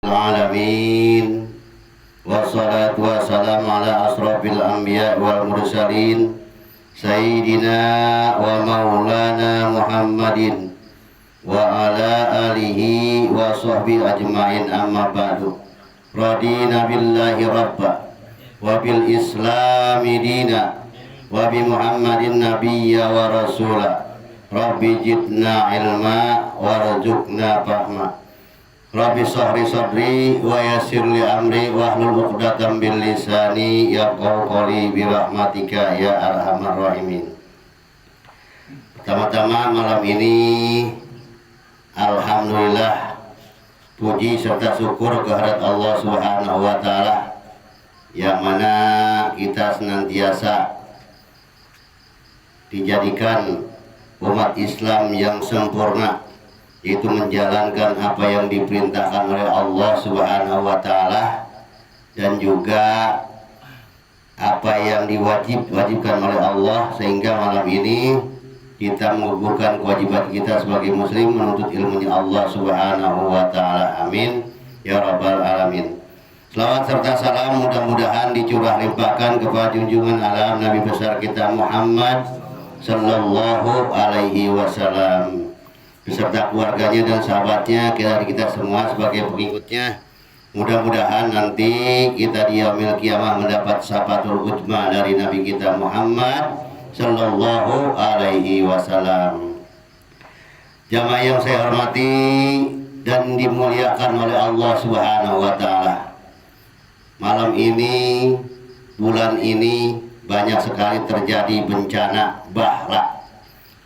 Alamin wassalatu wassalamu ala asrafil anbiya wal mursalin sayyidina wa maulana Muhammadin wa ala alihi wa sahbihi ajma'in, amma ba'du. Radina billahi rabba wa bil islami dina wa bi Muhammadin nabiyya wa rasula. Rabbi jidna ilma warzuqna fahma. Rabbi sahri sadri wa yassirli amri wahlul 'uqdatam bil lisani yafqahu qawli bi rahmatika ya arhamar rahimin. Pertama-tama malam ini alhamdulillah puji serta syukur kehadirat Allah Subhanahu wa taala, yang mana kita senantiasa dijadikan umat Islam yang sempurna, yaitu menjalankan apa yang diperintahkan oleh Allah Subhanahu wa taala dan juga apa yang diwajibkan oleh Allah, sehingga malam ini kita menggugurkan kewajiban kita sebagai muslim menuntut ilmunya Allah Subhanahu wa taala. Amin ya rabbal alamin. Selawat serta salam mudah-mudahan dicurah limpahkan kepada junjungan alam Nabi besar kita Muhammad sallallahu alaihi wasallam beserta keluarganya dan sahabatnya, kita semua sebagai pengikutnya. Mudah-mudahan nanti kita di yaumil kiamah mendapat syafatul uzma dari Nabi kita Muhammad sallallahu alaihi wasallam. Jamaah yang saya hormati dan dimuliakan oleh Allah Subhanahu wa taala, malam ini, bulan ini banyak sekali terjadi bencana bahla.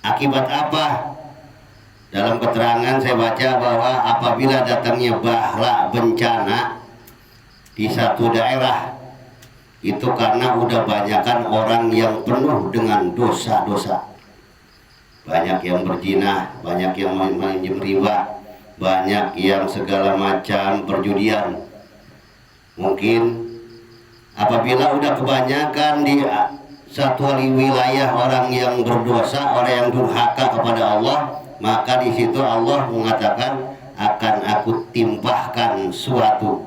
Akibat apa? Dalam keterangan saya baca bahwa apabila datangnya bahla bencana di satu daerah, itu karena udah banyakan orang yang penuh dengan dosa-dosa. Banyak yang berzina, banyak yang minjem riba, banyak yang segala macam perjudian. Mungkin apabila udah kebanyakan di satu wilayah orang yang berdosa, orang yang durhaka kepada Allah, maka di situ Allah mengatakan akan aku timpahkan suatu,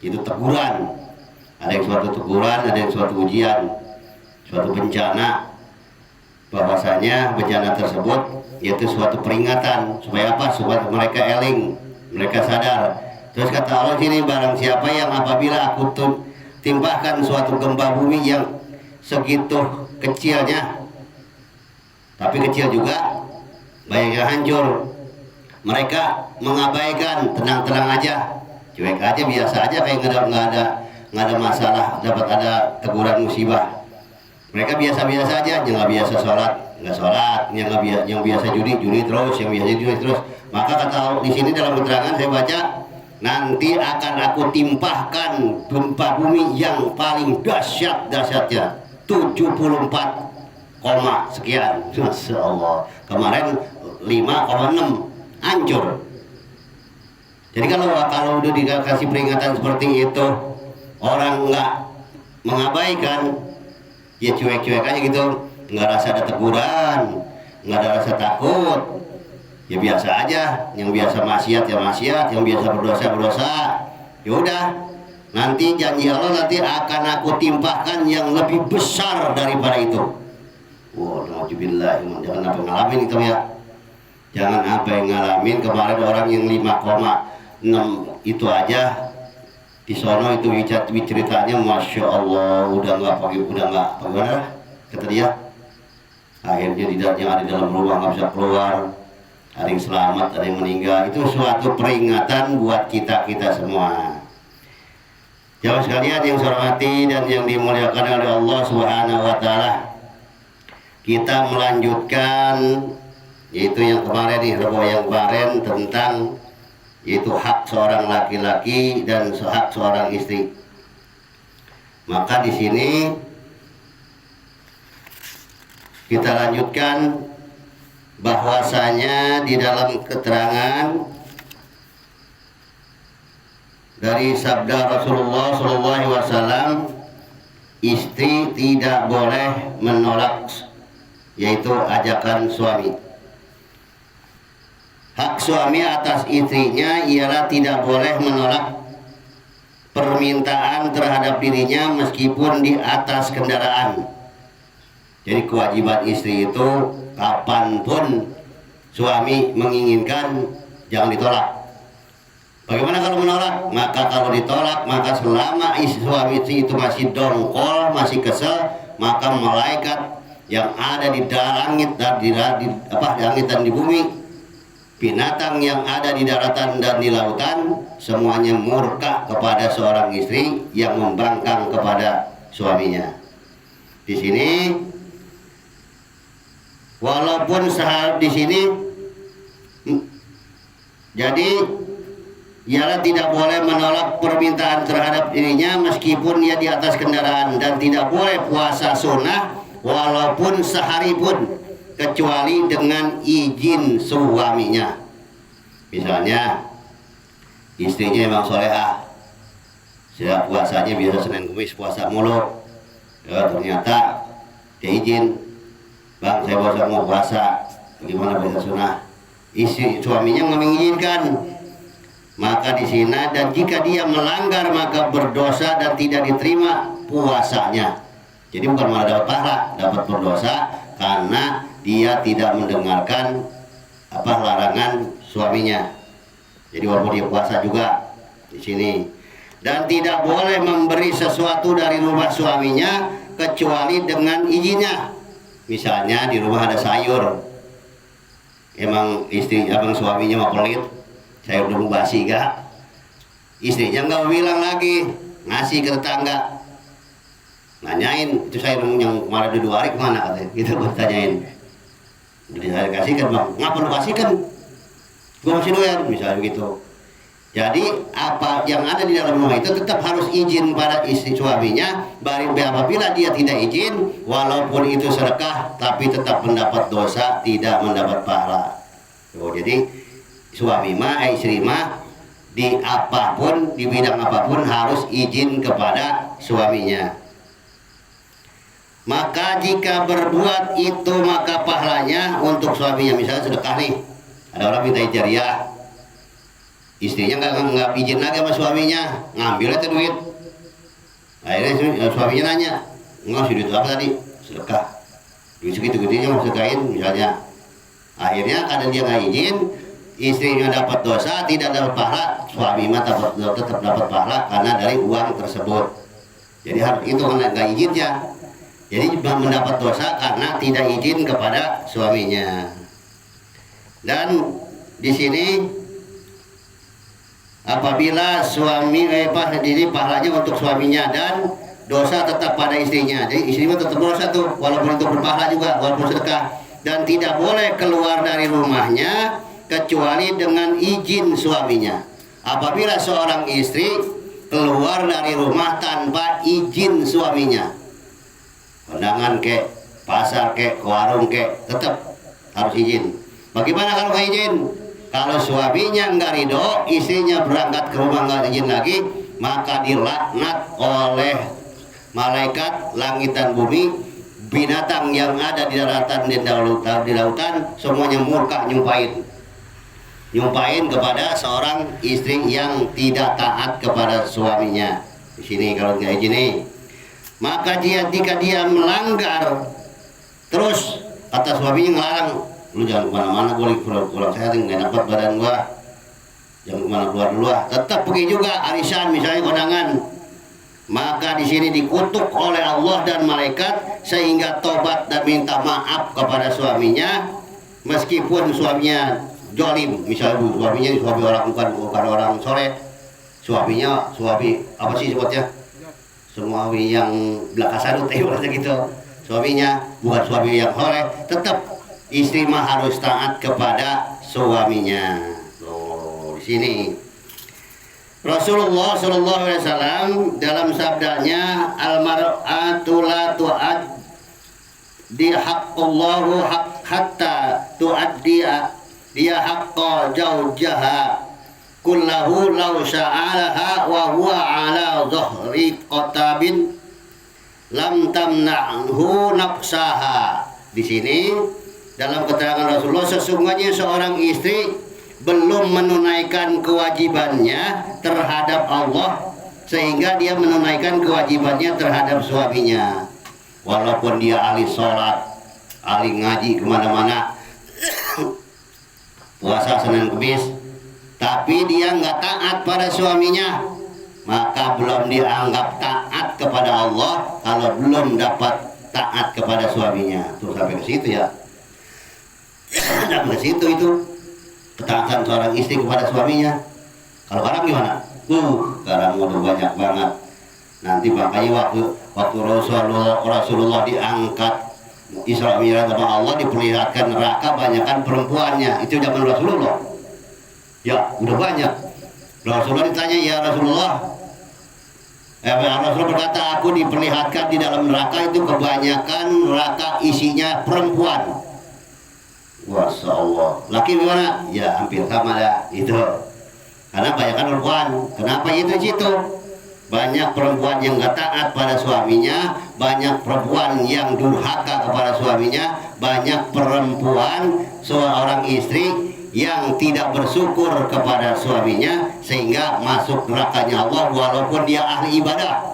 itu teguran. Ada yang suatu teguran, ada yang suatu ujian, suatu bencana. Bahwasanya bencana tersebut yaitu suatu peringatan, supaya apa? Supaya mereka eling, mereka sadar. Terus kata Allah sini, barang siapa yang apabila aku timpahkan suatu gempa bumi yang segitu kecilnya, tapi kecil juga, banyak yang hancur, mereka mengabaikan, tenang-tenang aja, cuek aja, biasa aja, kayak nggak ada masalah, dapat ada teguran musibah. Mereka biasa-biasa aja, yang nggak biasa sholat, nggak sholat, yang biasa judi terus, yang biasa judi terus. Maka kata Allah di sini dalam keterangan saya baca, nanti akan aku timpahkan gempa bumi yang paling dahsyatnya 74, sekian. Masya Allah. Kemarin 5,6 hancur. Jadi kalau udah dikasih peringatan seperti itu, orang nggak mengabaikan, ya cuek-cuek aja gitu, nggak rasa ada teguran, nggak ada rasa takut, ya biasa aja. Yang biasa maksiat ya maksiat, yang biasa berdosa, ya udah. Nanti janji Allah, nanti akan aku timpahkan yang lebih besar daripada itu. Wah, alhamdulillah, jangan apa ngalamin itu ya. Jangan apa yang ngalamin. Kemarin orang yang 5,6 itu aja di sono itu ceritanya, masya Allah, udah nggak bagaimana kata dia. Akhirnya yang ada di dalam rumah nggak bisa keluar. Ada yang selamat, ada yang meninggal. Itu suatu peringatan buat kita semua. Jamaah sekalian yang saya hormati dan yang dimuliakan oleh Allah Subhanahu wa taala, kita melanjutkan yaitu yang kemarin tentang yaitu hak seorang laki-laki dan hak seorang istri. Maka di sini kita lanjutkan bahwasanya di dalam keterangan dari sabda Rasulullah SAW, istri tidak boleh menolak yaitu ajakan suami. Hak suami atas istrinya ialah tidak boleh menolak permintaan terhadap dirinya meskipun di atas kendaraan. Jadi kewajiban istri itu kapanpun suami menginginkan jangan ditolak. Bagaimana kalau menolak? Maka kalau ditolak, maka selama suami itu masih dongkol, masih kesel, maka malaikat yang ada di langit dan di langit dan di bumi, binatang yang ada di daratan dan di lautan, semuanya murka kepada seorang istri yang membangkang kepada suaminya. Di sini, walaupun di sini, jadi ialah tidak boleh menolak permintaan terhadap dirinya meskipun dia di atas kendaraan, dan tidak boleh puasa sunnah walaupun sehari pun kecuali dengan izin suaminya. Misalnya istrinya memang solehah, sejak puasanya biasa Senin Kamis puasa mulu, ya, ternyata dia izin, bang saya bosan mau puasa, bagaimana puasa sunnah? Istri suaminya nggak mengizinkan, maka di sini, dan jika dia melanggar maka berdosa dan tidak diterima puasanya. Jadi bukan malah dapat pahala, dapat berdosa karena dia tidak mendengarkan larangan suaminya. Jadi walaupun dia puasa juga di sini. Dan tidak boleh memberi sesuatu dari rumah suaminya kecuali dengan izinnya. Misalnya di rumah ada sayur, emang suaminya mau pelit, sayur dulu basi gak, istrinya nggak bilang lagi, ngasih ke tetangga, nanyain itu sayur yang kemarin di 2 hari kemana katanya, gitu gue tanyain. Jadi saya kasihkan, bang ngapa lu kasihkan, gue masih doyan, misalnya begitu. Jadi apa yang ada di dalam rumah itu tetap harus izin pada istri suaminya. Apabila dia tidak izin, walaupun itu sedekah tapi tetap mendapat dosa, tidak mendapat pahala. Jadi suami istri di apapun, di bidang apapun harus izin kepada suaminya. Maka jika berbuat itu maka pahalanya untuk suaminya. Misalnya sedekah nih, ada orang minta jariah, istrinya nggak izin lagi sama suaminya, ngambil aja duit. Akhirnya suaminya nanya, ngasih duit apa tadi? Sedekah. Duit segitu-gitunya mau sedekahin misalnya. Akhirnya karena dia nggak izin, istrinya dapat dosa, tidak dapat pahala, suami tetap dapat pahala karena dari uang tersebut. Jadi harus itu nggak izinnya. Jadi mendapat dosa karena tidak izin kepada suaminya. Dan di sini apabila suami ini pahalanya untuk suaminya dan dosa tetap pada istrinya. Jadi istrinya tetap dosa tuh, walaupun itu berpahala juga, walaupun sedekah. Dan tidak boleh keluar dari rumahnya kecuali dengan izin suaminya. Apabila seorang istri keluar dari rumah tanpa izin suaminya, kondangan kek, pasar kek, ke warung kek, tetap harus izin. Bagaimana kalau nggak izin? Kalau suaminya nggak ridho, istrinya berangkat ke rumah nggak izin lagi, maka dilaknat oleh malaikat langit dan bumi, binatang yang ada di daratan dan di lautan, semuanya murka nyumpain kepada seorang istri yang tidak taat kepada suaminya. Di sini kalau nggak izin nih, maka jika dia melanggar terus, kata suaminya ngelarang, lu jangan kemana-mana, gue lagi pulang sehat, nggak dapat badan gue, jangan kemana keluar dulu ah. Tetap pergi juga arisan misalnya kondangan, maka di sini dikutuk oleh Allah dan malaikat sehingga tobat dan minta maaf kepada suaminya, meskipun suaminya jolim, misalnya suami orang bukan orang soleh, suaminya suami apa sih sebutnya, suami yang belakang sarut gitu, suaminya bukan suami yang soleh, tetap istri mah harus taat kepada suaminya. Di sini Rasulullah Shallallahu Alaihi Wasallam dalam sabdanya, almar'atu la tu'addi haqqallahu hatta tu'addi dia haqqa zawjaha kullahu law sya'alaha wa huwa ala dhahri qatabin lam tamna'hu nafsaha. Di sini dalam keterangan Rasulullah, sesungguhnya seorang istri belum menunaikan kewajibannya terhadap Allah, sehingga dia menunaikan kewajibannya terhadap suaminya. Walaupun dia ahli sholat, ahli ngaji kemana-mana, puasa Senin Kemis, tapi dia nggak taat pada suaminya, maka belum dianggap taat kepada Allah kalau belum dapat taat kepada suaminya. Tuh sampai ke situ ya. Sampai ke situ itu ketaatan seorang istri kepada suaminya. Kalau sekarang gimana? Sekarang udah banyak banget. Nanti makanya waktu Rasulullah diangkat Isra Mi'raj sama Allah, diperlihatkan neraka banyakkan perempuannya. Itu zaman Rasulullah. Ya, udah banyak. Rasulullah ditanya, ya Rasulullah, Rasulullah berkata, aku diperlihatkan di dalam neraka itu kebanyakan neraka isinya perempuan. Masya Allah. Laki gimana? Ya hampir sama ya itu. Karena banyakkan perempuan. Kenapa itu situ? Banyak perempuan yang gak taat pada suaminya, banyak perempuan yang durhaka kepada suaminya, banyak perempuan seorang istri yang tidak bersyukur kepada suaminya sehingga masuk nerakanya Allah walaupun dia ahli ibadah.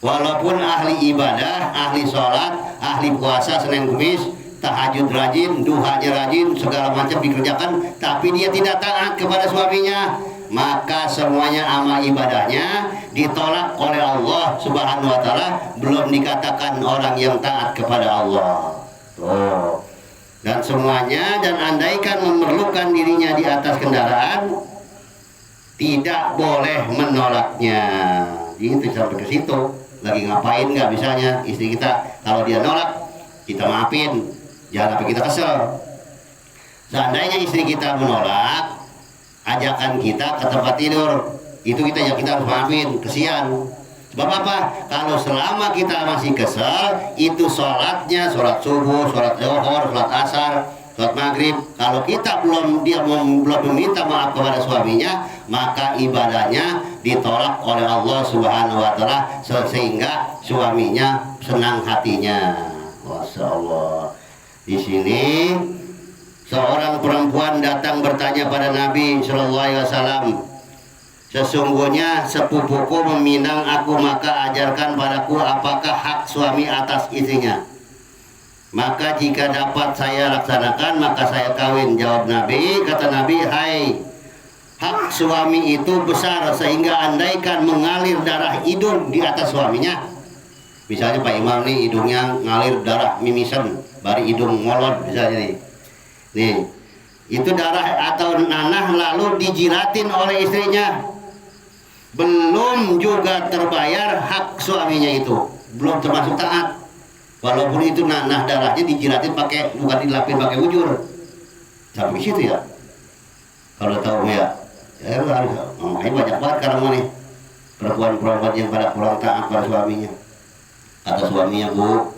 Walaupun ahli ibadah, ahli sholat, ahli puasa Senin Kemis, tahajud rajin, duhanya rajin, segala macam dikerjakan, tapi dia tidak taat kepada suaminya, maka semuanya amal ibadahnya ditolak oleh Allah Subhanahu wa Ta'ala, belum dikatakan orang yang taat kepada Allah. Tuh. Dan semuanya, dan andaikan memerlukan dirinya di atas kendaraan, tidak boleh menolaknya. Itu sampai ke situ. Lagi ngapain nggak bisanya istri kita, kalau dia nolak kita maafin, jangan sampai kita kesel. Seandainya istri kita menolak ajakan kita ke tempat tidur, itu kita harus maafin, kesian. Sebab apa? Kalau selama kita masih kesel, itu sholatnya, sholat subuh, sholat zuhur, sholat asar, sholat maghrib, kalau kita belum meminta maaf kepada suaminya, maka ibadahnya ditolak oleh Allah Subhanahu wa Ta'ala, sehingga suaminya senang hatinya. Masya Allah. Di sini seorang perempuan datang bertanya pada Nabi Shallallahu Alaihi Wasallam, sesungguhnya sepupuku meminang aku, maka ajarkan padaku apakah hak suami atas istrinya. Maka jika dapat saya laksanakan, maka saya kawin. Jawab Nabi, kata Nabi, hai, hak suami itu besar sehingga andaikan mengalir darah hidung di atas suaminya. Misalnya Pak Imam nih hidungnya ngalir darah mimisan, bari hidung ngolot misalnya nih, itu darah atau nanah lalu dijiratin oleh istrinya, belum juga terbayar hak suaminya, itu belum termasuk taat. Walaupun itu nanah darahnya dijiratin pakai, bukan dilapin pakai ujur. Sampai situ ya. Kalau tahu ya harus. Makanya banyak banget sekarang nih perempuan-perempuan yang pada kurang taat pada suaminya. Kata suaminya, Bu,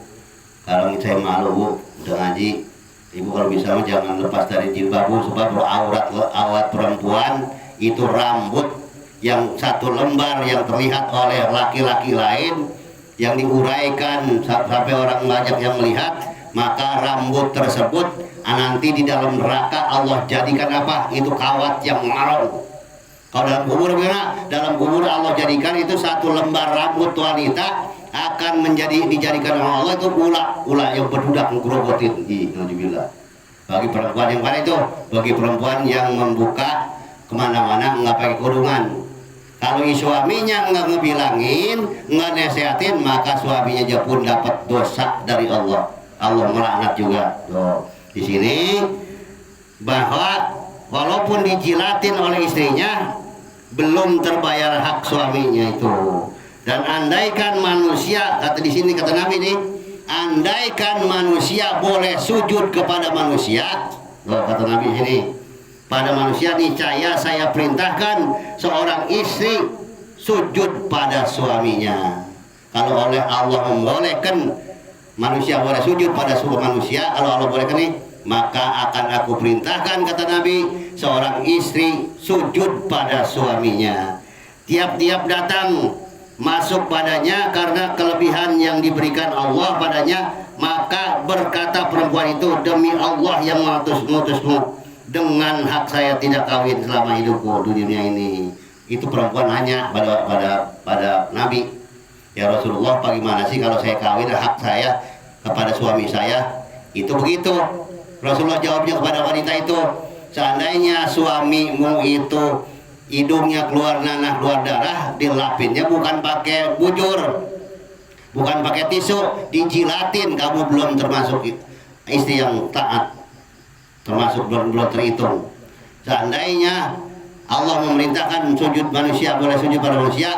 kalau saya malu Bu, udah ngaji, Ibu kalau bisa jangan lepas dari jilbab Bu, sebab aurat perempuan itu rambut yang satu lembar yang terlihat oleh laki-laki lain, yang diuraikan sampai orang banyak yang melihat, maka rambut tersebut nanti di dalam neraka Allah jadikan apa? Itu kawat yang maron. Kalau dalam kubur bagaimana? Dalam kubur Allah jadikan itu satu lembar rambut wanita akan dijadikan oleh Allah itu ular yang berbudak ngegrogotin. Alhamdulillah. Bagi perempuan yang mana itu? Bagi perempuan yang membuka kemana-mana nggak pakai kerudungan. Kalau suaminya nggak ngebilangin, nggak nasihatin, maka suaminya aja pun dapat dosa dari Allah. Allah melaknat juga. Tuh. Di sini bahwa walaupun dijilatin oleh istrinya, belum terbayar hak suaminya itu. Dan andaikan manusia, kata di sini kata Nabi nih, andaikan manusia boleh sujud kepada manusia, kata Nabi sini, pada manusia niscaya saya perintahkan seorang istri sujud pada suaminya. Kalau oleh Allah membolehkan manusia boleh sujud pada sebuah manusia, kalau Allah bolehkan nih, maka akan aku perintahkan, kata Nabi, seorang istri sujud pada suaminya. Tiap-tiap datang masuk padanya karena kelebihan yang diberikan Allah padanya, maka berkata perempuan itu, demi Allah yang mengutusmu, dengan hak saya tidak kawin selama hidupku di dunia ini. Itu perempuan nanya pada Nabi, ya Rasulullah, bagaimana sih kalau saya kawin hak saya kepada suami saya? Itu begitu. Rasulullah jawabnya kepada wanita itu, seandainya suamimu itu hidungnya keluar nanah keluar darah, dilapinnya bukan pakai bujur, bukan pakai tisu, dijilatin, kamu belum termasuk istri yang taat, termasuk belum terhitung. Seandainya Allah memerintahkan sujud manusia boleh sujud pada manusia,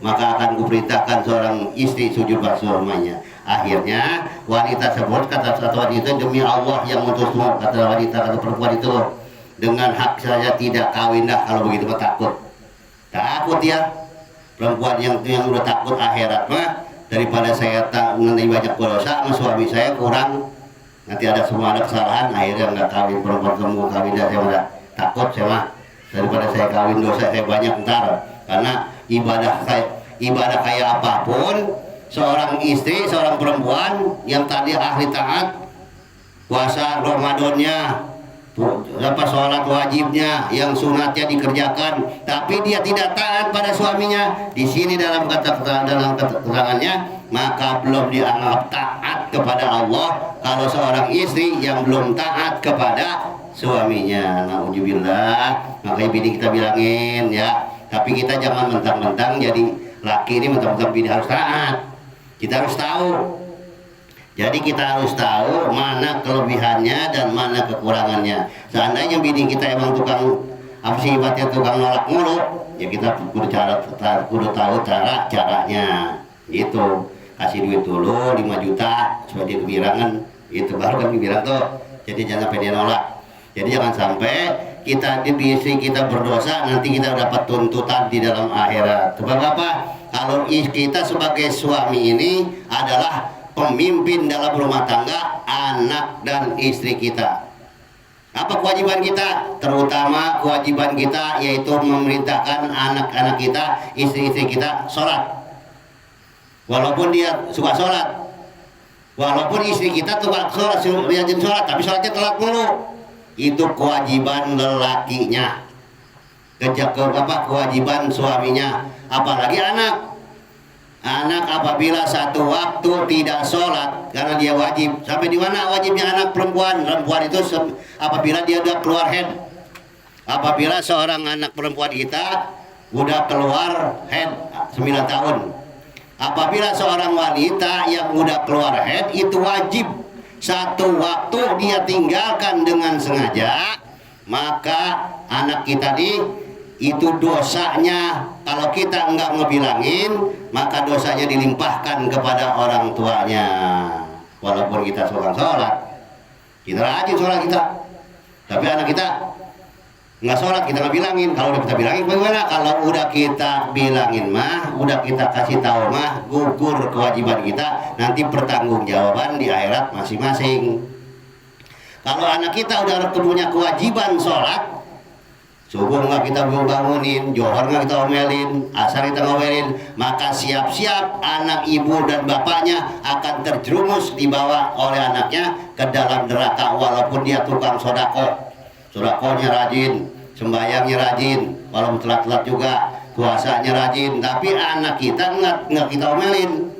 maka akan kuperintahkan seorang istri sujud pada suaminya. Akhirnya wanita tersebut, kata satu wanita, demi Allah yang mengutusmu, kata wanita, kata perempuan itu, dengan hak saya tidak kawin dah kalau begitu. Takut ya perempuan yang udah takut akhirat mah, daripada saya tak mengenai banyak dosa sama suami saya kurang, nanti ada kesalahan, akhirnya nggak kawin. Perempuan kamu kawin dah, saya udah takut saya mah, daripada saya kawin dosa saya banyak ntar. Karena ibadah kayak apapun, seorang istri, seorang perempuan yang tadi ahli taat, puasa Ramadannya, sholat wajibnya, yang sunatnya dikerjakan, tapi dia tidak taat pada suaminya, di sini dalam keterangannya, maka belum dianggap taat kepada Allah. Kalau seorang istri yang belum taat kepada suaminya, nauzubillah, makanya bini kita bilangin ya, tapi kita jangan mentang-mentang jadi laki ini mentang-mentang bini harus taat. Kita harus tahu. Jadi kita harus tahu mana kelebihannya dan mana kekurangannya. Seandainya bini kita emang tukang sifatnya tukang nolak mulu, ya kita kudu tahu caranya. Gitu. Kasih duit dulu 5 juta sebagai kebirangan, itu baru kan kebirangan tuh. Jadi jangan sampai dia nolak. Jadi jangan sampai kita di istri kita berdosa, nanti kita dapat tuntutan di dalam akhirat. Sebab apa? Kalau kita sebagai suami ini adalah pemimpin dalam rumah tangga, anak dan istri kita. Apa kewajiban kita? Terutama kewajiban kita yaitu memerintahkan anak-anak kita, istri-istri kita sholat. Walaupun dia suka sholat, walaupun istri kita tukang sholat, rajin sholat, tapi sholatnya telat mulu. Itu kewajiban lelakinya. Kewajiban suaminya. Apalagi anak apabila satu waktu tidak sholat, karena dia wajib. Sampai di mana wajibnya anak perempuan? Perempuan itu apabila dia udah keluar head. Apabila seorang anak perempuan kita udah keluar head 9 tahun. Apabila seorang wanita yang udah keluar head, itu wajib satu waktu dia tinggalkan dengan sengaja, maka anak kita itu dosanya, kalau kita enggak ngebilangin, maka dosanya dilimpahkan kepada orang tuanya. Walaupun kita seorang sholat, kita rajin sholat kita, tapi anak kita nggak sholat, kita nggak bilangin. Kalau udah kita bilangin bagaimana? Kalau udah kita bilangin mah, udah kita kasih tahu mah, gugur kewajiban kita, nanti pertanggungjawaban di akhirat masing-masing. Kalau anak kita udah punya kewajiban sholat, subuh nggak kita bangunin, johor nggak kita omelin, asar kita ngomelin, maka siap-siap anak ibu dan bapaknya akan terjerumus dibawa oleh anaknya ke dalam neraka. Walaupun dia tukang sodakohnya rajin, sembayangnya rajin, walaupun telat-telat juga, puasanya rajin, tapi anak kita nggak kita omelin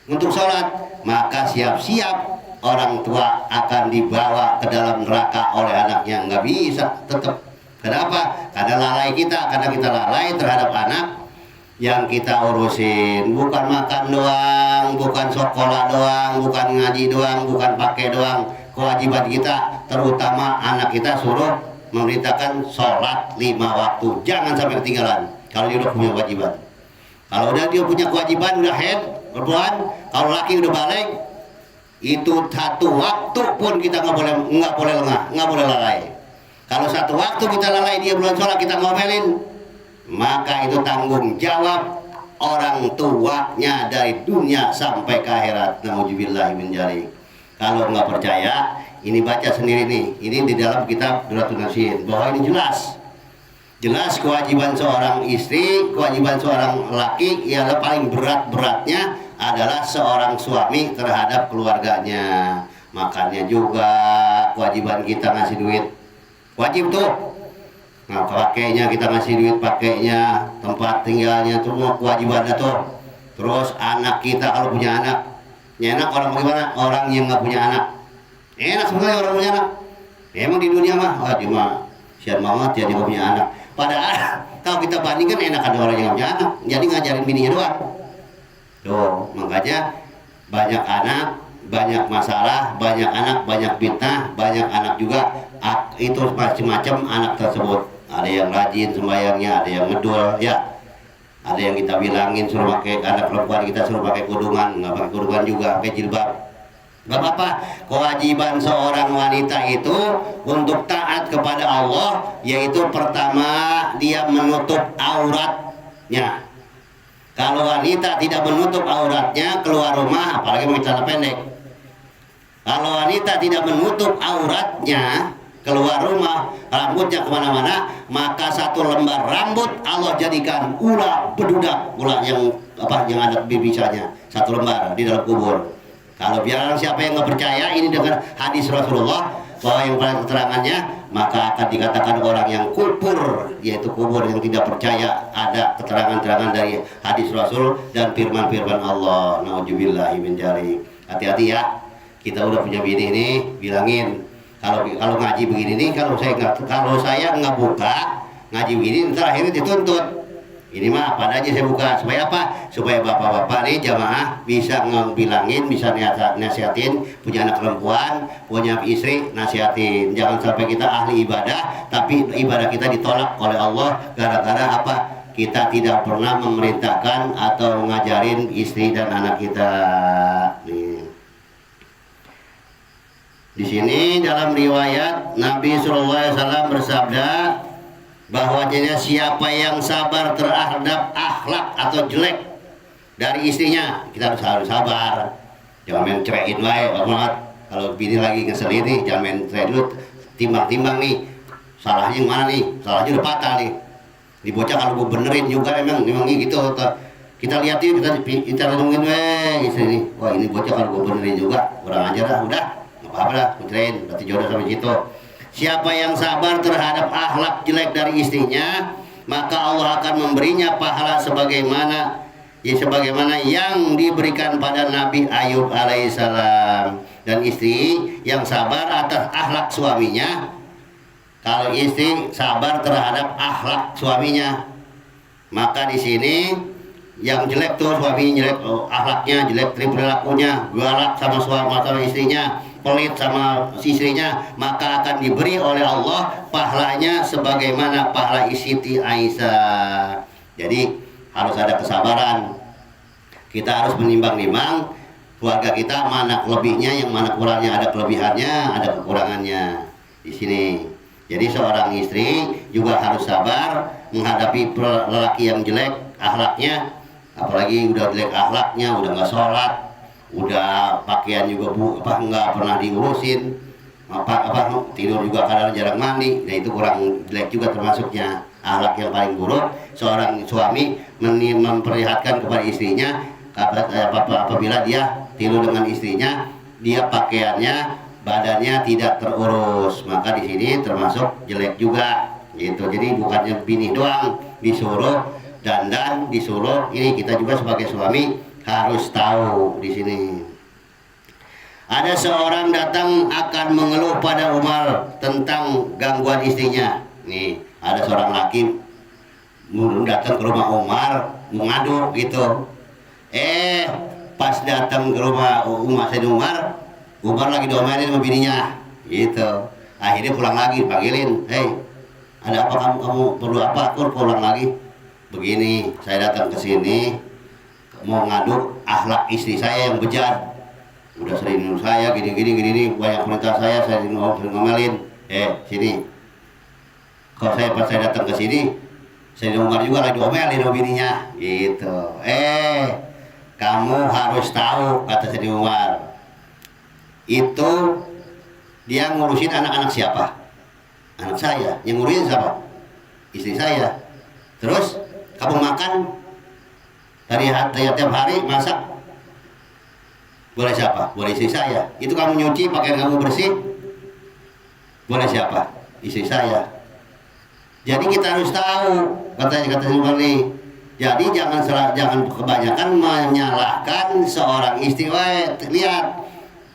untuk sholat, maka siap-siap orang tua akan dibawa ke dalam neraka oleh anaknya. Nggak bisa tetap. Kenapa? Karena lalai kita, karena kita lalai terhadap anak yang kita urusin. Bukan makan doang, bukan sekolah doang, bukan ngaji doang, bukan pakai doang. Kewajiban kita, terutama anak kita, suruh memerintahkan sholat 5 waktu. Jangan sampai ketinggalan kalau dia udah punya kewajiban. Kalau udah dia punya kewajiban, udah head, perempuan, kalau laki udah balik, itu satu waktu pun kita nggak boleh lengah, nggak boleh lalai. Kalau satu waktu kita lalai, dia belum sholat, kita ngomelin, maka itu tanggung jawab orang tuanya dari dunia sampai ke akhirat. Nauzubillahi min dzalik. Kalau nggak percaya, ini baca sendiri nih. Ini di dalam kitab Duratul Nasin, bahwa ini jelas kewajiban seorang istri, kewajiban seorang laki yang paling berat-beratnya adalah seorang suami terhadap keluarganya. Makannya juga kewajiban kita, ngasih duit wajib tuh. Nah, pakainya kita ngasih duit, pakainya, tempat tinggalnya, semua kewajibannya tuh. Terus anak kita kalau punya anak, enak orang bagaimana? Orang yang nggak punya anak, enak sebenarnya orang punya anak. Emang di dunia mah, wah dia mah sian banget ya dia nggak punya anak. Padahal kalau kita bandingkan enak ada orang yang nggak punya anak, jadi ngajarin bininya doang. Tuh, makanya banyak anak, banyak masalah, banyak anak, banyak fitnah, banyak anak juga. Itu macam-macam anak tersebut. Ada yang rajin sembayangnya, ada yang ngedul, ya. Ada yang kita bilangin suruh pakai, anak perempuan kita suruh pakai kudungan, nggak pakai kudungan juga, pakai jilbab. Gak apa-apa. Kewajiban seorang wanita itu untuk taat kepada Allah, yaitu pertama dia menutup auratnya. Kalau wanita tidak menutup auratnya keluar rumah, apalagi pakai celana pendek. Kalau wanita tidak menutup auratnya keluar rumah, rambutnya kemana-mana, maka satu lembar rambut Allah jadikan ular bedudak, ular yang ada bibisanya, satu lembar di dalam kubur. Kalau biarlah siapa yang nggak percaya ini dengan hadis Rasulullah bahwa yang paling keterangannya, maka akan dikatakan orang yang kufur, yaitu kubur yang tidak percaya. Ada keterangan-keterangan dari hadis Rasul dan firman-firman Allah. Nauzubillahi min dzalik. Hati-hati ya, kita udah punya bini nih, bilangin kalau ngaji begini nih, kalau saya nggak buka ngaji begini, ntar akhirnya dituntut. Ini mah apa aja saya buka, supaya apa? Supaya bapak-bapak nih jamaah bisa ngebilangin, bisa nasihatin, punya anak perempuan, punya istri, nasihatin. Jangan sampai kita ahli ibadah, tapi ibadah kita ditolak oleh Allah gara-gara apa? Kita tidak pernah memerintahkan atau ngajarin istri dan anak kita. Nih. Di sini dalam riwayat Nabi SAW bersabda bahwasanya siapa yang sabar terhadap akhlak atau jelek dari istrinya, kita harus sabar. Jangan main ceraiin wae banget. Kalau bini lagi ngeselin nih, jangan main cerai dulu, timbang-timbang nih. Salahnya yang mana nih? Salahnya udah patah nih. Di bocah kalau gue benerin juga emang gitu. Kita lihat yuk, kita renungin istri nih. Wah ini bocah kalau gue benerin juga kurang ajar dah, udah. Apa dah, kucerain, berarti jodoh sampai situ. Siapa yang sabar terhadap akhlak jelek dari istrinya, maka Allah akan memberinya pahala sebagaimana yang diberikan pada Nabi Ayub alaihissalam. Dan istri yang sabar atas akhlak suaminya, kalau istri sabar terhadap akhlak suaminya, maka di sini yang jelek tuh suami jelek, akhlaknya jelek, perilakunya galak sama istrinya, pelit sama istrinya, maka akan diberi oleh Allah pahalanya sebagaimana pahala Siti Aisyah. Jadi harus ada kesabaran. Kita harus menimbang-nimbang keluarga kita, mana kelebihnya, yang mana kurangnya, ada kelebihannya, ada kekurangannya di sini. Jadi seorang istri juga harus sabar menghadapi lelaki yang jelek akhlaknya, apalagi udah jelek akhlaknya, udah nggak sholat, udah pakaian juga nggak pernah diurusin, tidur juga kadang jarang mandi. Nah itu kurang jelek juga termasuknya. Akhlak yang paling buruk seorang suami memperlihatkan kepada istrinya apabila dia tidur dengan istrinya, dia pakaiannya, badannya tidak terurus, maka di sini termasuk jelek juga gitu. Jadi bukannya bini doang disuruh dandan, disuruh ini, kita juga sebagai suami harus tahu di sini. Ada seorang datang akan mengeluh pada Umar tentang gangguan istrinya. Nih, ada seorang laki datang ke rumah Umar mengadu gitu. Pas datang ke rumah Umar, Umar lagi diomelin sama bininya gitu. Akhirnya pulang lagi, panggilin, ada apa kamu perlu apa? Aku pulang lagi. Begini, saya datang ke sini mau ngadu akhlak istri saya yang bejat. Udah sering nuduh saya gini, banyak perintah saya sering ngomelin. Sini. Kalau pas saya datang ke sini, saya Umar juga lagi diomelin sama bininya gitu. Kamu harus tahu, kata Sayyidina Umar, itu dia ngurusin anak-anak siapa? Anak saya. Yang ngurusin siapa? Istri saya. Terus kamu makan dari tiap hari masak, boleh siapa? Boleh istri saya. Itu kamu nyuci pakaian kamu bersih, boleh siapa? istri saya. Jadi kita harus tahu, kata Zubairi. Jadi jangan kebanyakan menyalahkan seorang istri. Lihat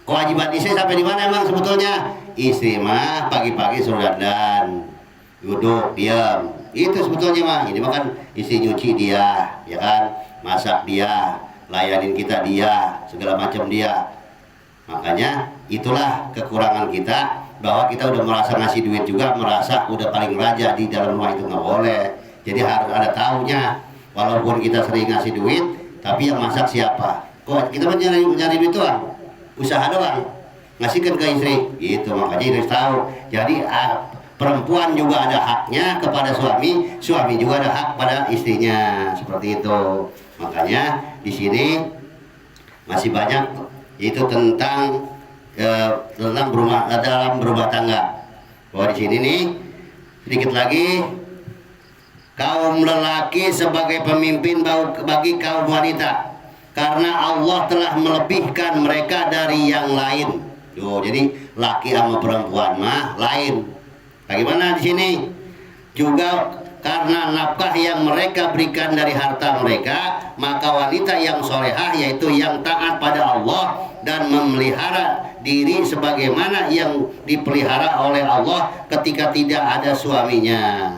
kewajiban istri sampai di mana emang sebetulnya? Istri mah pagi-pagi suruh dandan, duduk diam. Itu sebetulnya mah. Ini mah kan istri nyuci dia, ya kan? Masak dia, layanin kita dia, segala macam dia. Makanya itulah kekurangan kita, bahwa kita udah merasa ngasih duit juga, merasa udah paling raja di dalam rumah. Itu nggak boleh. Jadi harus ada taunya. Walaupun kita sering ngasih duit, tapi yang masak siapa? Kok kita mau nyari duit doang, usaha doang, ngasihkan ke istri. Gitu, makanya harus tahu. Jadi perempuan juga ada haknya kepada suami, suami juga ada hak pada istrinya, seperti itu. Makanya di sini masih banyak itu tentang dalam berumah tangga. Bahwa di sini nih sedikit lagi, kaum lelaki sebagai pemimpin bagi kaum wanita, karena Allah telah melebihkan mereka dari yang lain. Jadi laki sama perempuan mah lain. Bagaimana di sini? Juga karena nafkah yang mereka berikan dari harta mereka, maka wanita yang solehah, yaitu yang taat pada Allah dan memelihara diri sebagaimana yang dipelihara oleh Allah ketika tidak ada suaminya.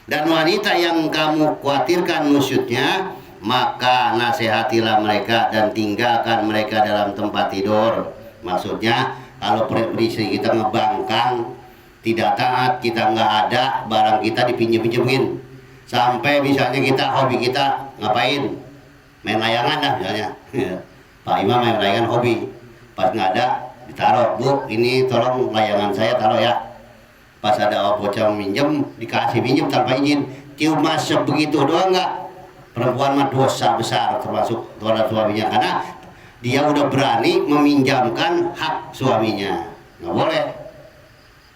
Dan wanita yang kamu khawatirkan nusyutnya, maka nasihatilah mereka dan tinggalkan mereka dalam tempat tidur. Maksudnya kalau istri kita ngebangkang, tidak taat, kita nggak ada, barang kita dipinjem-pinjemin. Sampai misalnya kita, hobi kita ngapain? Main layangan dah misalnya. Pak Imam main layangan hobi. Pas nggak ada, ditaruh. Bu, ini tolong layangan saya taruh ya. Pas ada bocah minjem, dikasih minjem tanpa izin. Cuma sebegitu doang nggak? Perempuan mah dosa besar termasuk terhadap suaminya. Karena dia udah berani meminjamkan hak suaminya. Nggak boleh.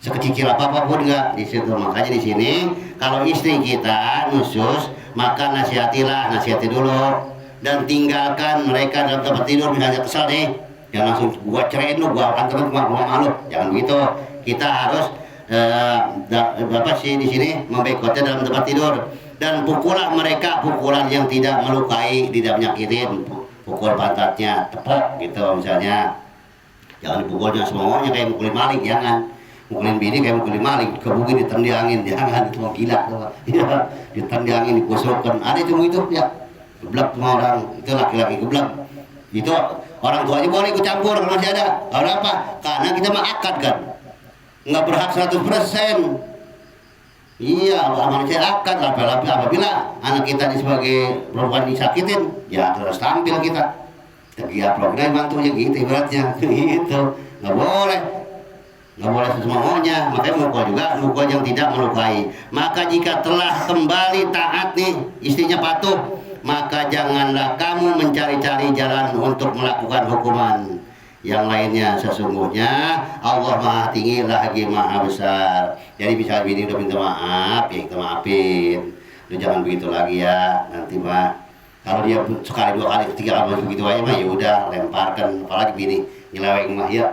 Sekecil apapun enggak di situ. Makanya di sini kalau istri kita nusus, maka nasihati dulu dan tinggalkan mereka dalam tempat tidur. Misalnya kesal nih, jangan langsung gua ceraiin lu, gua antar lu ke rumah malu. Jangan begitu. Kita harus di sini memboikotnya dalam tempat tidur, dan pukulah mereka pukulan yang tidak melukai, tidak menyakitin. Pukul pantatnya, tepok gitu misalnya. Jangan dipukulnya semuanya kayak mukulin maling, jangan. Mukulin bini kayak mukulin maling, kebukin ditendangin, jangan, itu mau gila ya, ditendangin, dikusupkan, ada itu ya, geblek semua orang, itu laki-laki geblek. Itu orang tuanya boleh ikut campur kalau masih ada. Karena apa? Karena kita mah akad kan, nggak berhak 100%. Iya, manusia akad. Apabila anak kita ini sebagai perempuan disakitin, ya harus tampil kita. Dia program mantunya gitu ibaratnya, gitu, nggak boleh. Nggak boleh semuanya, makanya mukul yang tidak melukai. Maka jika telah kembali taat nih, istrinya patuh, maka janganlah kamu mencari-cari jalan untuk melakukan hukuman yang lainnya. Sesungguhnya Allah Maha Tinggi lagi Maha Besar. Jadi bisa bini udah minta maaf, ya kita maafin. Lu jangan begitu lagi ya, nanti mah kalau dia sekali, dua kali, ketiga kali begitu aja mah ya udah lemparkan. Apalagi bini nyeleweng mah ya.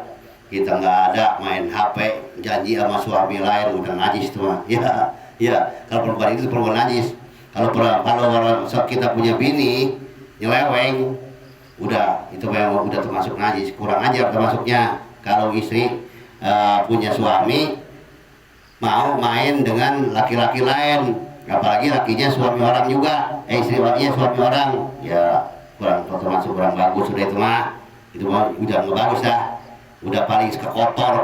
Kita nggak ada main HP, janji sama suami lain, udah najis tuh mah. Ya, kalau perempuan itu perempuan najis. Kalau kita punya bini nyeleweng, udah itu memang udah termasuk najis, kurang ajar termasuknya. Kalau istri punya suami mau main dengan laki-laki lain, apalagi lakinya suami orang juga, istri lakinya suami orang, ya termasuk kurang bagus sudah itu mah. Itu mah udah nggak bagus dah. Udah paling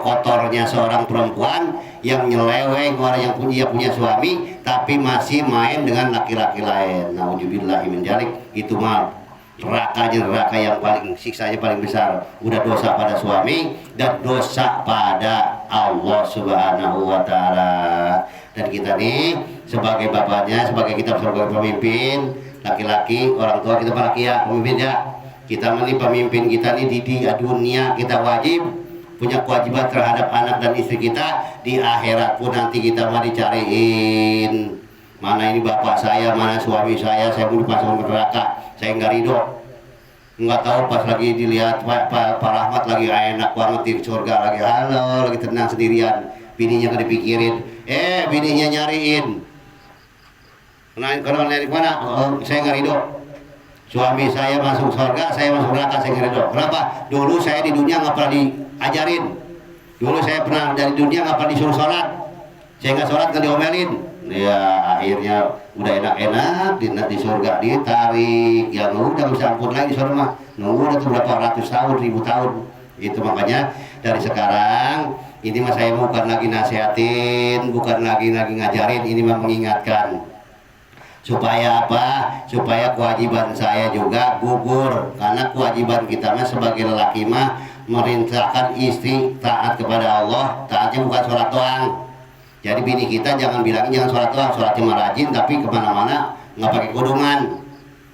kotornya seorang perempuan yang nyeleweng orang yang punya suami tapi masih main dengan laki-laki lain. Nauzubillahi min dzalik. Itu mah neraka yang paling siksanya paling besar. Udah dosa pada suami dan dosa pada Allah Subhanahu wa taala. Dan kita nih sebagai bapaknya, sebagai kita sebagai pemimpin, laki-laki, orang tua kita para kia, pemimpin ya. Kita ini pemimpin kita nih di dunia kita wajib punya kewajiban terhadap anak dan istri kita. Di akhirat pun nanti kita mau dicariin, mana ini bapak saya, mana suami saya mau dipasang neraka, saya nggak ridho. Nggak tahu pas lagi dilihat Pak Rahmat lagi enak banget di surga, lagi halo, lagi tenang sendirian, bininya nggak dipikirin. bininya nyariin. Kalau dari mana? Saya nggak ridho. Suami saya masuk surga, saya masuk neraka, saya nggak ridho. Kenapa? Dulu saya di dunia nggak pernah diajarin. Dulu saya pernah dari dunia nggak pernah disuruh sholat. Saya nggak sholat nggak diomelin. Ya akhirnya udah enak-enak di surga ditarik. Ya udah bisa ampun lagi surga mah. Nunggu udah tuh berapa ratus tahun, ribu tahun. Itu makanya dari sekarang ini mah saya bukan lagi nasihatin, bukan lagi ngajarin, ini mah mengingatkan. Supaya apa? Supaya kewajiban saya juga gugur. Karena kewajiban kita mah sebagai lelaki mah merintahkan istri taat kepada Allah. Taatnya bukan sholat doang. Jadi bini kita jangan bilangin jangan sholat doang, sholatnya mah rajin tapi kemana-mana nggak pakai kudungan,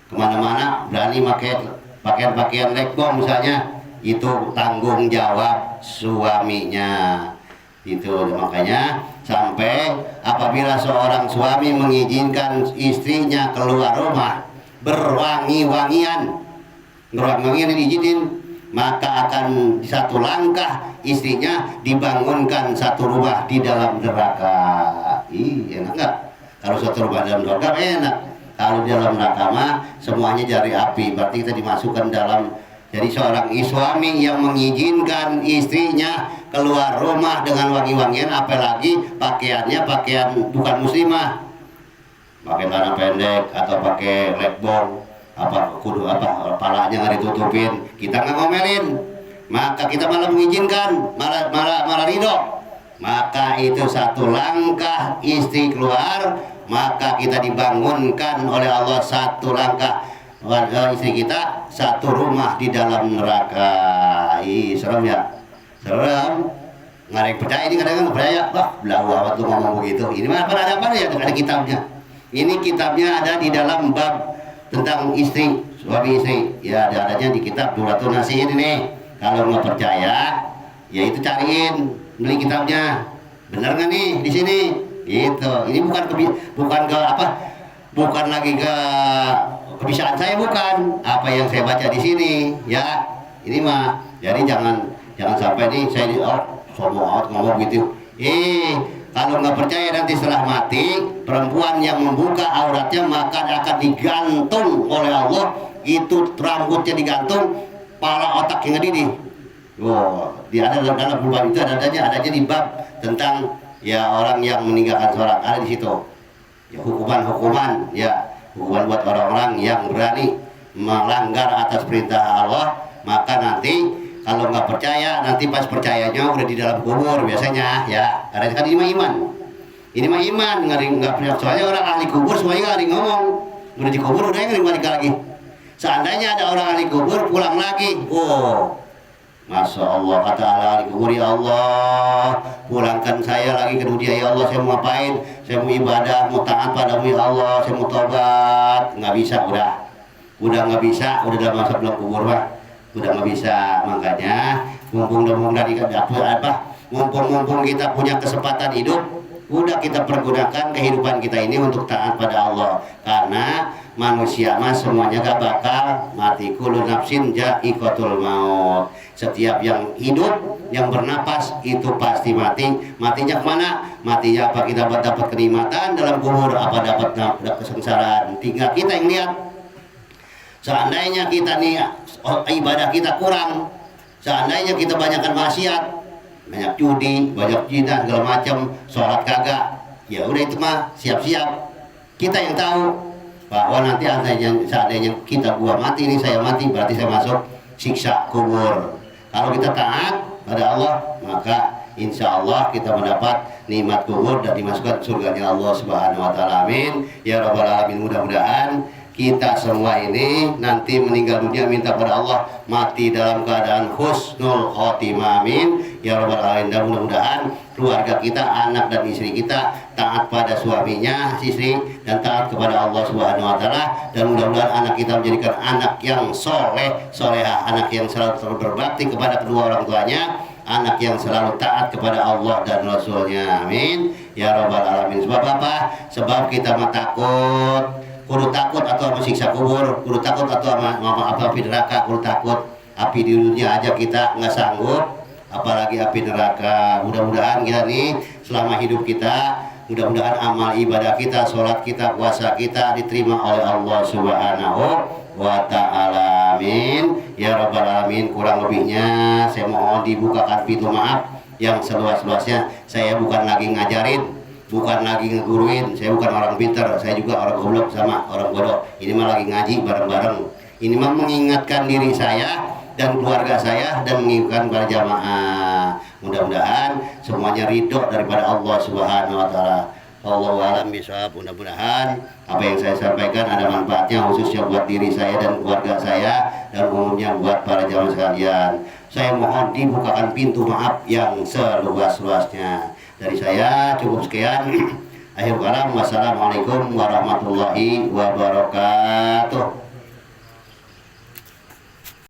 kemana-mana berani pakai pakaian lekbong misalnya, itu tanggung jawab suaminya. Itu makanya sampai apabila seorang suami mengizinkan istrinya keluar rumah berwangi-wangian diizinin, maka akan satu langkah istrinya dibangunkan satu rumah di dalam neraka. Enak nggak? Kalau satu rumah dalam neraka enak. Kalau di dalam neraka mah semuanya dari api. Berarti kita dimasukkan dalam. Jadi seorang suami yang mengizinkan istrinya keluar rumah dengan wangi-wangian, apalagi pakaiannya pakaian bukan muslimah, pakai celana pendek atau pakai lekbong, palanya nggak ditutupin, kita nggak ngomelin, maka kita malah mengizinkan, malah ridho. Maka itu satu langkah istri keluar, maka kita dibangunkan oleh Allah satu langkah istri kita satu rumah di dalam neraka. Serem ya, serem. Nggak ada yang percaya, ini kadang-kadang nggak percaya. Wah, belau amat lu ngomong begitu. Ini mah ada apa ya? Ada kitabnya. Ini kitabnya ada di dalam bab tentang istri, suami istri. Ya adanya di kitab Duratun Nasihin ini. Kalau nggak percaya, ya itu cariin, beli kitabnya. Bener nggak nih di sini? Gitu. Ini bukan lagi ke kebiasaan saya, bukan apa yang saya baca di sini ya. Ini mah jadi jangan sampai nih saya sombong ngomong gitu. Kalau nggak percaya nanti setelah mati perempuan yang membuka auratnya maka akan digantung oleh Allah, itu rambutnya digantung, pala otak yang ngedidih. Dia ada dalam bab itu adanya di bab tentang ya orang yang meninggalkan sholat, ada di situ. Ya hukuman ya. Hukuman buat orang-orang yang berani melanggar atas perintah Allah. Maka nanti kalau nggak percaya, nanti pas percayanya udah di dalam kubur biasanya ya. Karena kan ini mah iman nggak percaya. Soalnya orang ahli kubur semuanya nggak ada ngomong, udah di kubur udah yang balik lagi. Seandainya ada orang ahli kubur pulang lagi, Masya Allah, kata ahli kubur, ya Allah pulangkan saya lagi ke dunia ya Allah, saya mau ngapain, saya mau ibadah, mau taat padamu ya Allah, saya mau tobat. Nggak bisa, udah nggak bisa, udah dalam masa belum kubur mah udah nggak bisa. Makanya mumpung kita punya kesempatan hidup, udah kita pergunakan kehidupan kita ini untuk taat pada Allah. Karena manusia mah semuanya gak bakal mati, kullu nafsin ja'iqatul maut. Setiap yang hidup, yang bernapas itu pasti mati. Matinya kemana? Matinya apa kita dapat kenikmatan dalam kubur, apa dapat kesengsaraan. Tinggal kita yang lihat. Seandainya kita nih ibadah kita kurang, seandainya kita banyakkan maksiat, banyak judi, banyak zina segala macam, sholat kagak, ya udah itu mah siap-siap. Kita yang tahu bahwa nanti seandainya gua mati, ini saya mati, berarti saya masuk siksa kubur. Kalau kita taat pada Allah, maka insya Allah kita mendapat nikmat kubur dan dimasukkan surganya Allah Subhanahu Wa Taala. Amin ya Rabbal Alamin. Mudah-mudahan kita semua ini nanti meninggal dunia minta pada Allah mati dalam keadaan husnul khotimah. Amin ya Rabbal Alamin. Dan mudah-mudahan keluarga kita, anak dan istri kita taat pada suaminya, istri, dan taat kepada Allah Subhanahu Wa Taala. Dan mudah-mudahan anak kita menjadikan anak yang solehah, anak yang selalu berbakti kepada kedua orang tuanya, anak yang selalu taat kepada Allah dan Rasulnya. Amin ya Rabbal Alamin. Sebab apa? Sebab kita mah takut, kudu takut atau siksa kubur, kudu takut atau api neraka, kudu takut. Api di dunia aja kita nggak sanggup, apalagi api neraka. Mudah-mudahan kita nih selama hidup kita Mudah-mudahan amal ibadah kita, sholat kita, puasa kita diterima oleh Allah Subhanahu wa ta'ala. Amin ya rabbal alamin. Kurang lebihnya saya mohon dibukakan pintu maaf yang seluas-luasnya. Saya bukan lagi ngajarin, bukan lagi ngeguruin, saya bukan orang pinter, saya juga orang goblok sama orang bodoh. Ini mah lagi ngaji bareng-bareng. Ini mah mengingatkan diri saya dan keluarga saya dan mengingatkan para jamaah. Mudah-mudahan semuanya ridho daripada Allah Subhanahu wa taala. Allahu a'lam bishawab. Mudah-mudahan apa yang saya sampaikan ada manfaatnya, khususnya buat diri saya dan keluarga saya dan umumnya buat para jamaah sekalian. Saya mohon dibukakan pintu maaf yang seluas-luasnya. Dari saya cukup sekian. Akhir kalam, wassalamualaikum warahmatullahi wabarakatuh.